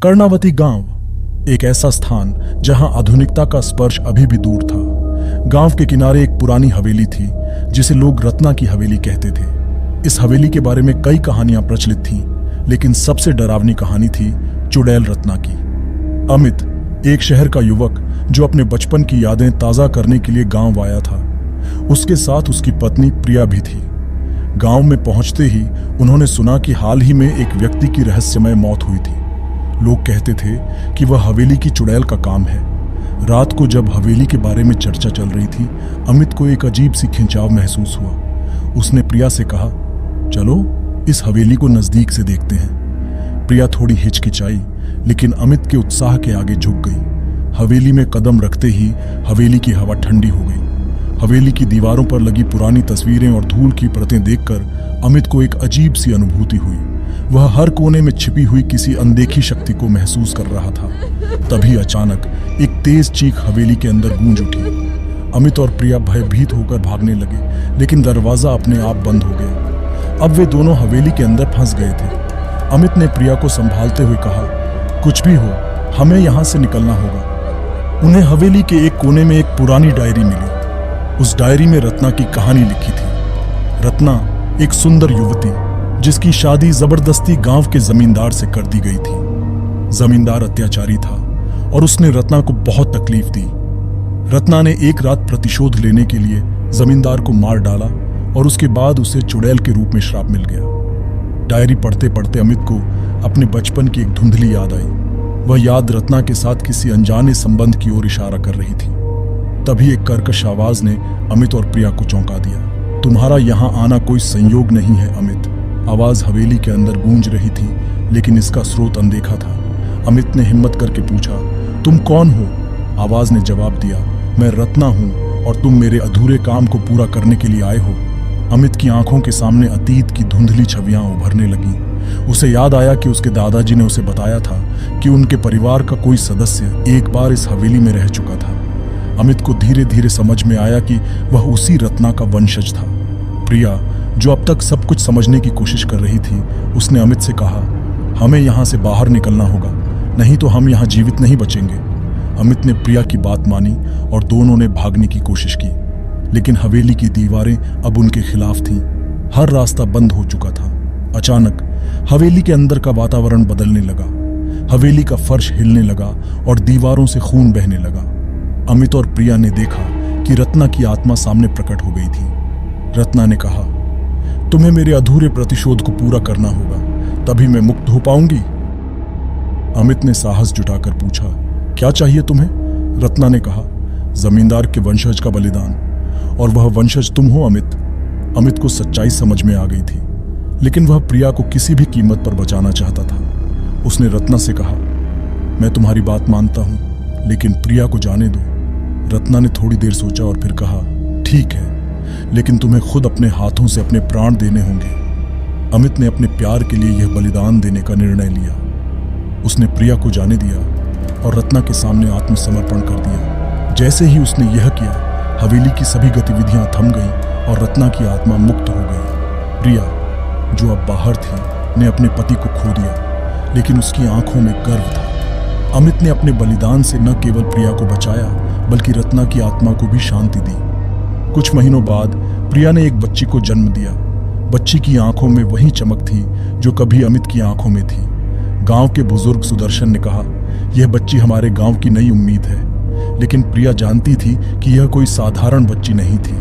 कर्णावती गांव एक ऐसा स्थान जहां आधुनिकता का स्पर्श अभी भी दूर था। गांव के किनारे एक पुरानी हवेली थी जिसे लोग रत्ना की हवेली कहते थे। इस हवेली के बारे में कई कहानियां प्रचलित थीं, लेकिन सबसे डरावनी कहानी थी चुड़ैल रत्ना की। अमित एक शहर का युवक जो अपने बचपन की यादें ताजा करने के लिए गांव आया था। उसके साथ उसकी पत्नी प्रिया भी थी। गांव में पहुंचते ही उन्होंने सुना कि हाल ही में एक व्यक्ति की रहस्यमय मौत हुई थी। लोग कहते थे कि वह हवेली की चुड़ैल का काम है। रात को जब हवेली के बारे में चर्चा चल रही थी, अमित को एक अजीब सी खिंचाव महसूस हुआ। उसने प्रिया से कहा, चलो इस हवेली को नजदीक से देखते हैं। प्रिया थोड़ी हिचकिचाई, लेकिन अमित के उत्साह के आगे झुक गई। हवेली में कदम रखते ही हवेली की हवा ठंडी हो गई। हवेली की दीवारों पर लगी पुरानी तस्वीरें और धूल की परतें देखकर अमित को एक अजीब सी अनुभूति हुई। वह हर कोने में छिपी हुई किसी अनदेखी शक्ति को महसूस कर रहा था। तभी अचानक एक तेज चीख हवेली के अंदर गूंज उठी। अमित और प्रिया भयभीत होकर भागने लगे, लेकिन दरवाजा अपने आप बंद हो गया। अब वे दोनों हवेली के अंदर फंस गए थे। अमित ने प्रिया को संभालते हुए कहा, कुछ भी हो, हमें यहाँ से निकलना होगा। उन्हें हवेली के एक कोने में एक पुरानी डायरी मिली। उस डायरी में रत्ना की कहानी लिखी थी। रत्ना एक सुंदर युवती जिसकी शादी जबरदस्ती गांव के जमींदार से कर दी गई थी। जमींदार अत्याचारी था और उसने रत्ना को बहुत तकलीफ दी। रत्ना ने एक रात प्रतिशोध लेने के लिए जमींदार को मार डाला और उसके बाद उसे चुड़ैल के रूप में श्राप मिल गया। डायरी पढ़ते पढ़ते अमित को अपने बचपन की एक धुंधली याद आई। वह याद रत्ना के साथ किसी अनजाने संबंध की ओर इशारा कर रही थी। तभी एक कर्कश आवाज ने अमित और प्रिया को चौंका दिया। तुम्हारा यहाँ आना कोई संयोग नहीं है अमित। आवाज हवेली के अंदर गूंज रही थी, लेकिन इसका स्रोत अनदेखा था। अमित ने हिम्मत करके पूछा, तुम कौन हो? आवाज ने जवाब दिया, मैं रत्ना हूं और तुम मेरे अधूरे काम को पूरा करने के लिए आए हो। अमित की आंखों के सामने अतीत की धुंधली छवियां उभरने लगीं। उसे याद आया कि उसके दादाजी ने उसे बताया था कि उनके परिवार का कोई सदस्य एक बार इस हवेली में रह चुका था। अमित को धीरे धीरे समझ में आया कि वह उसी रत्ना का वंशज था। प्रिया, जो अब तक सब कुछ समझने की कोशिश कर रही थी, उसने अमित से कहा, हमें यहाँ से बाहर निकलना होगा, नहीं तो हम यहाँ जीवित नहीं बचेंगे। अमित ने प्रिया की बात मानी और दोनों ने भागने की कोशिश की, लेकिन हवेली की दीवारें अब उनके खिलाफ थीं। हर रास्ता बंद हो चुका था। अचानक हवेली के अंदर का वातावरण बदलने लगा। हवेली का फर्श हिलने लगा और दीवारों से खून बहने लगा। अमित और प्रिया ने देखा कि रत्ना की आत्मा सामने प्रकट हो गई थी। रत्ना ने कहा, तुम्हें मेरे अधूरे प्रतिशोध को पूरा करना होगा, तभी मैं मुक्त हो पाऊंगी। अमित ने साहस जुटाकर पूछा, क्या चाहिए तुम्हें? रत्ना ने कहा, जमींदार के वंशज का बलिदान। और वह वंशज तुम हो अमित। अमित को सच्चाई समझ में आ गई थी, लेकिन वह प्रिया को किसी भी कीमत पर बचाना चाहता था। उसने रत्ना से कहा, मैं तुम्हारी बात मानता हूं, लेकिन प्रिया को जाने दो। रत्ना ने थोड़ी देर सोचा और फिर कहा, ठीक है, लेकिन तुम्हें खुद अपने हाथों से अपने प्राण देने होंगे। अमित ने अपने प्यार के लिए यह बलिदान देने का निर्णय लिया। उसने प्रिया को जाने दिया और रत्ना के सामने आत्मसमर्पण कर दिया। जैसे ही उसने यह किया, हवेली की सभी गतिविधियां थम गईं और रत्ना की आत्मा मुक्त हो गई। प्रिया, जो अब बाहर थी, ने अपने पति को खो दिया, लेकिन उसकी आंखों में गर्व था। अमित ने अपने बलिदान से न केवल प्रिया को बचाया, बल्कि रत्ना की आत्मा को भी शांति दी। कुछ महीनों बाद प्रिया ने एक बच्ची को जन्म दिया। बच्ची की आंखों में वही चमक थी जो कभी अमित की आंखों में थी। गांव के बुजुर्ग सुदर्शन ने कहा, यह बच्ची हमारे गांव की नई उम्मीद है। लेकिन प्रिया जानती थी कि यह कोई साधारण बच्ची नहीं थी।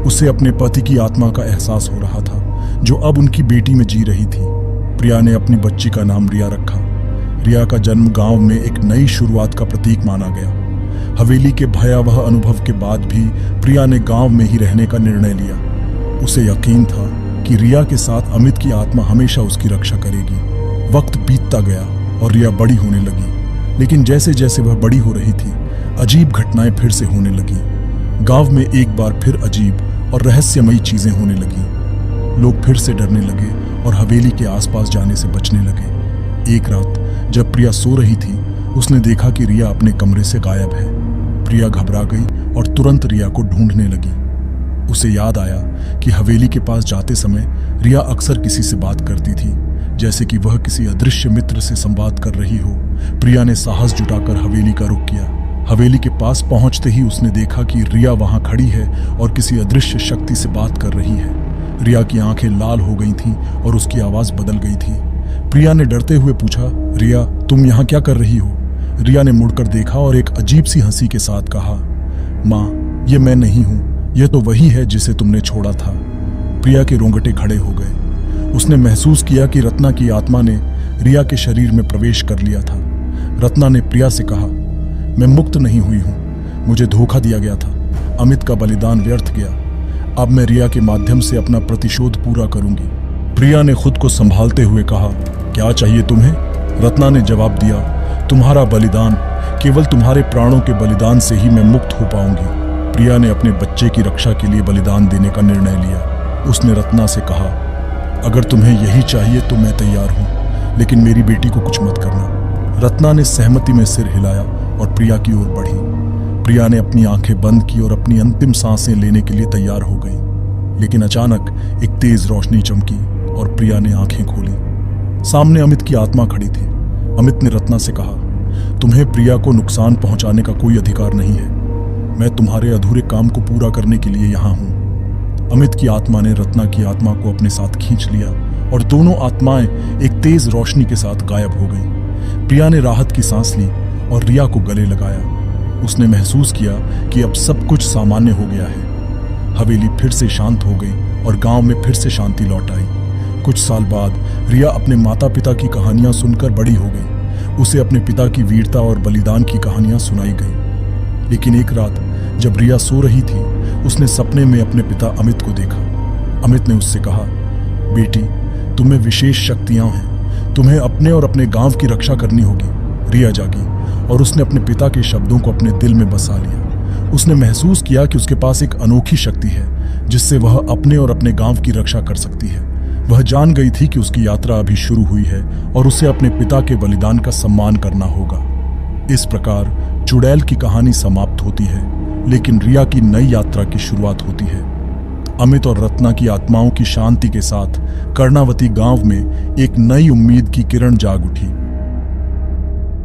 उसे अपने पति की आत्मा का एहसास हो रहा था, जो अब उनकी बेटी में जी रही थी। प्रिया ने अपनी बच्ची का नाम रिया रखा। रिया का जन्म गांव में एक नई शुरुआत का प्रतीक माना गया। हवेली के भयावह अनुभव के बाद भी प्रिया ने गांव में ही रहने का निर्णय लिया। उसे यकीन था कि रिया के साथ अमित की आत्मा हमेशा उसकी रक्षा करेगी। वक्त बीतता गया और रिया बड़ी होने लगी, लेकिन जैसे जैसे वह बड़ी हो रही थी, अजीब घटनाएं फिर से होने लगी। गांव में एक बार फिर अजीब और रहस्यमयी चीजें होने लगी। लोग फिर से डरने लगे और हवेली के आसपास जाने से बचने लगे। एक रात जब प्रिया सो रही थी, उसने देखा कि रिया अपने कमरे से गायब है। प्रिया घबरा गई और तुरंत रिया को ढूंढने लगी। उसे याद आया कि हवेली के पास जाते समय रिया अक्सर किसी से बात करती थी, जैसे कि वह किसी अदृश्य मित्र से संवाद कर रही हो। प्रिया ने साहस जुटाकर हवेली का रुख किया। हवेली के पास पहुंचते ही उसने देखा कि रिया वहां खड़ी है और किसी अदृश्य शक्ति से बात कर रही है। रिया की आंखें लाल हो गई थीं और उसकी आवाज बदल गई थी। प्रिया ने डरते हुए पूछा, रिया तुम यहाँ क्या कर रही हो? रिया ने मुड़कर देखा और एक अजीब सी हंसी के साथ कहा, माँ ये मैं नहीं हूँ, ये तो वही है जिसे तुमने छोड़ा था। प्रिया के रोंगटे खड़े हो गए। उसने महसूस किया कि रत्ना की आत्मा ने रिया के शरीर में प्रवेश कर लिया था। रत्ना ने प्रिया से कहा, मैं मुक्त नहीं हुई हूँ, मुझे धोखा दिया गया था, अमित का बलिदान व्यर्थ गया, अब मैं रिया के माध्यम से अपना प्रतिशोध पूरा करूंगी। प्रिया ने खुद को संभालते हुए कहा, क्या चाहिए तुम्हें? रत्ना ने जवाब दिया, तुम्हारा बलिदान, केवल तुम्हारे प्राणों के बलिदान से ही मैं मुक्त हो पाऊंगी। प्रिया ने अपने बच्चे की रक्षा के लिए बलिदान देने का निर्णय लिया। उसने रत्ना से कहा, अगर तुम्हें यही चाहिए तो मैं तैयार हूं, लेकिन मेरी बेटी को कुछ मत करना। रत्ना ने सहमति में सिर हिलाया और प्रिया की ओर बढ़ी। प्रिया ने अपनी आंखें बंद की और अपनी अंतिम सांसें लेने के लिए तैयार हो गई। लेकिन अचानक एक तेज रोशनी चमकी और प्रिया ने आंखें खोली। सामने अमित की आत्मा खड़ी थी। अमित ने रत्ना से कहा, तुम्हें प्रिया को नुकसान पहुंचाने का कोई अधिकार नहीं है, मैं तुम्हारे अधूरे काम को पूरा करने के लिए यहाँ हूं। अमित की आत्मा ने रत्ना की आत्मा को अपने साथ खींच लिया और दोनों आत्माएं एक तेज रोशनी के साथ गायब हो गईं। प्रिया ने राहत की सांस ली और रिया को गले लगाया। उसने महसूस किया कि अब सब कुछ सामान्य हो गया है। हवेली फिर से शांत हो गई और गांव में फिर से शांति लौट आई। कुछ साल बाद रिया अपने माता पिता की कहानियां सुनकर बड़ी हो गई। उसे अपने पिता की वीरता और बलिदान की कहानियां सुनाई गई। लेकिन एक रात जब रिया सो रही थी, उसने सपने में अपने पिता अमित को देखा। अमित ने उससे कहा, बेटी तुम्हें विशेष शक्तियां हैं, तुम्हें अपने और अपने गांव की रक्षा करनी होगी। रिया जागी और उसने अपने पिता के शब्दों को अपने दिल में बसा लिया। उसने महसूस किया कि उसके पास एक अनोखी शक्ति है जिससे वह अपने और अपने गांव की रक्षा कर सकती है। वह जान गई थी कि उसकी यात्रा अभी शुरू हुई है और उसे अपने पिता के बलिदान का सम्मान करना होगा। इस प्रकार चुड़ैल की कहानी समाप्त होती है, लेकिन रिया की नई यात्रा की शुरुआत होती है। अमित और रत्ना की आत्माओं की शांति के साथ कर्णावती गांव में एक नई उम्मीद की किरण जाग उठी।